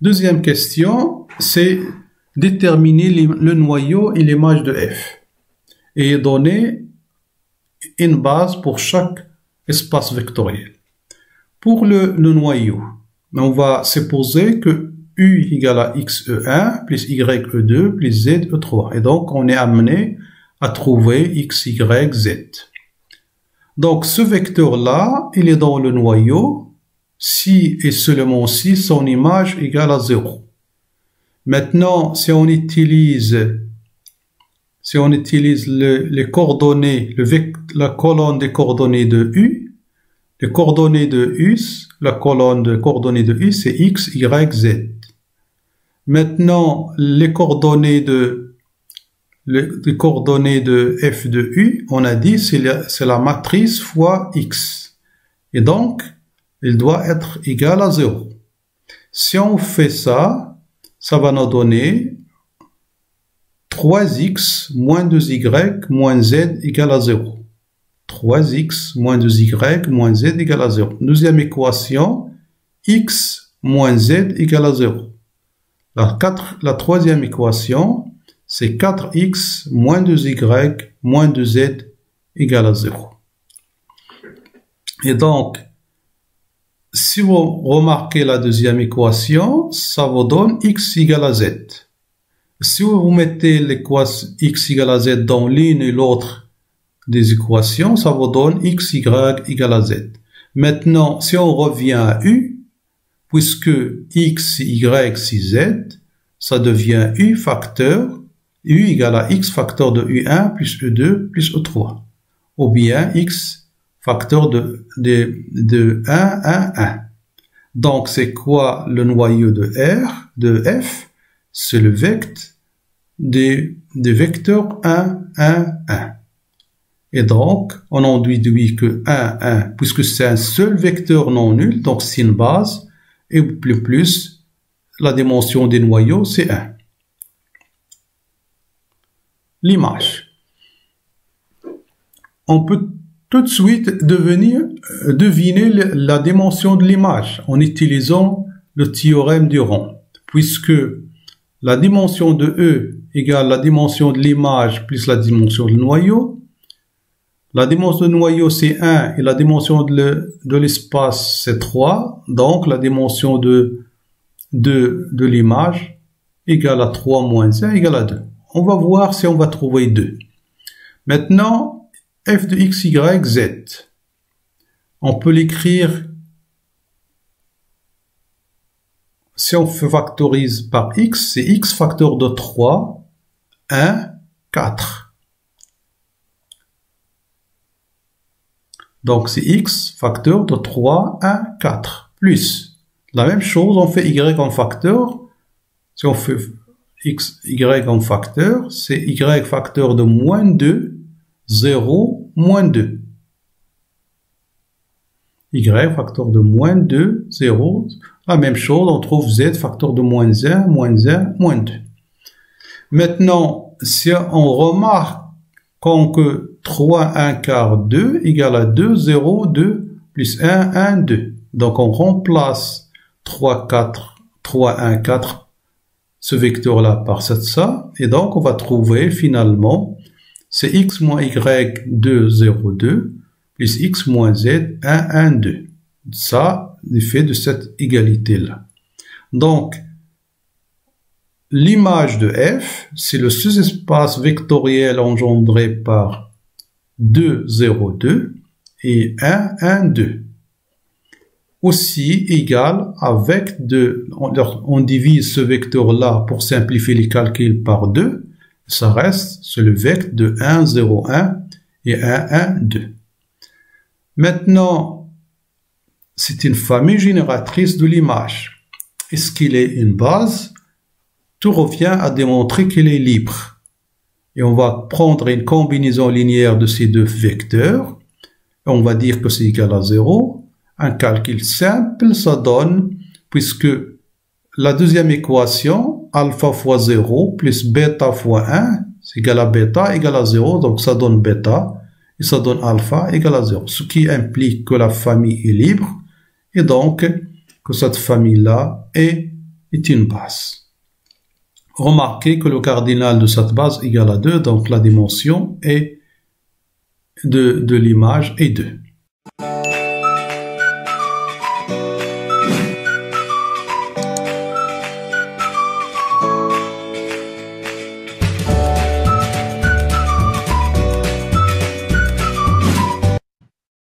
Deuxième question, c'est déterminer le noyau et l'image de F et donner une base pour chaque espace vectoriel. Pour le noyau, on va supposer que U égale à XE1 plus YE2 plus ZE3. Et donc, on est amené à trouver X, Y, Z. Donc, ce vecteur-là, il est dans le noyau si et seulement si son image égale à 0. Maintenant, si on utilise les coordonnées, la colonne des coordonnées de U, les coordonnées de U, la colonne de coordonnées de U, c'est X, Y, Z. Maintenant, les coordonnées de F de U, on a dit c'est la matrice fois X. Et donc, il doit être égal à 0. Si on fait ça, ça va nous donner 3x moins 2y moins z égale à 0. 3x moins 2y moins z égale à 0. Deuxième équation, x moins z égale à 0. La troisième équation, c'est 4x moins 2y moins 2z égale à 0. Et donc, si vous remarquez la deuxième équation, ça vous donne x égale à z. Si vous mettez l'équation x égale à z dans l'une et l'autre des équations, ça vous donne x, y égale à z. Maintenant, si on revient à u, puisque x, y, c'est z, ça devient u facteur, u égale à x facteur de u1 plus u2 plus u3. Ou bien x facteur de 1, 1, 1. Donc, c'est quoi le noyau de R, de F? C'est le vecteur des vecteurs 1, 1, 1. Et donc, on en déduit que 1, 1, puisque c'est un seul vecteur non nul, donc c'est une base, et plus la dimension des noyaux, c'est 1. L'image. On peut tout de suite deviner la dimension de l'image en utilisant le théorème du rond, puisque la dimension de E égale la dimension de l'image plus la dimension du noyau. La dimension du noyau c'est 1 et la dimension de l'espace c'est 3. Donc la dimension de l'image égale à 3 moins 1 égale à 2. On va voir si on va trouver 2. Maintenant, f de x, y, z. On peut l'écrire, si on factorise par x, c'est x facteur de 3, 1, 4. Donc c'est x facteur de 3, 1, 4. Plus, la même chose, on fait y en facteur. Si on fait x, y en facteur, c'est y facteur de moins 2, 0, moins 2. Y facteur de moins 2, 0. La même chose, on trouve z facteur de moins 1, moins 1, moins 2. Maintenant, si on remarque que 3, 1 quart, 2 égale à 2, 0, 2, plus 1, 1, 2. Donc on remplace 3, 4, 3, 1, 4, ce vecteur-là par ça. Et donc on va trouver finalement, c'est x moins y, 2, 0, 2, plus x moins z, 1, 1, 2. Ça, l'effet de cette égalité-là. Donc, l'image de f, c'est le sous-espace vectoriel engendré par 2, 0, 2 et 1, 1, 2. Aussi égal avec 2. On divise ce vecteur-là pour simplifier les calculs par 2. Ça reste, c'est le vecteur de 1, 0, 1 et 1, 1, 2. Maintenant, c'est une famille génératrice de l'image. Est-ce qu'il est une base? Tout revient à démontrer qu'elle est libre. Et on va prendre une combinaison linéaire de ces deux vecteurs. Et on va dire que c'est égal à 0. Un calcul simple, ça donne, puisque la deuxième équation, alpha fois 0 plus bêta fois 1, c'est égal à bêta égale à 0. Donc ça donne bêta et ça donne alpha égale à 0. Ce qui implique que la famille est libre et donc que cette famille-là est est une base. Remarquez que le cardinal de cette base égale à 2, donc la dimension est de l'image est 2.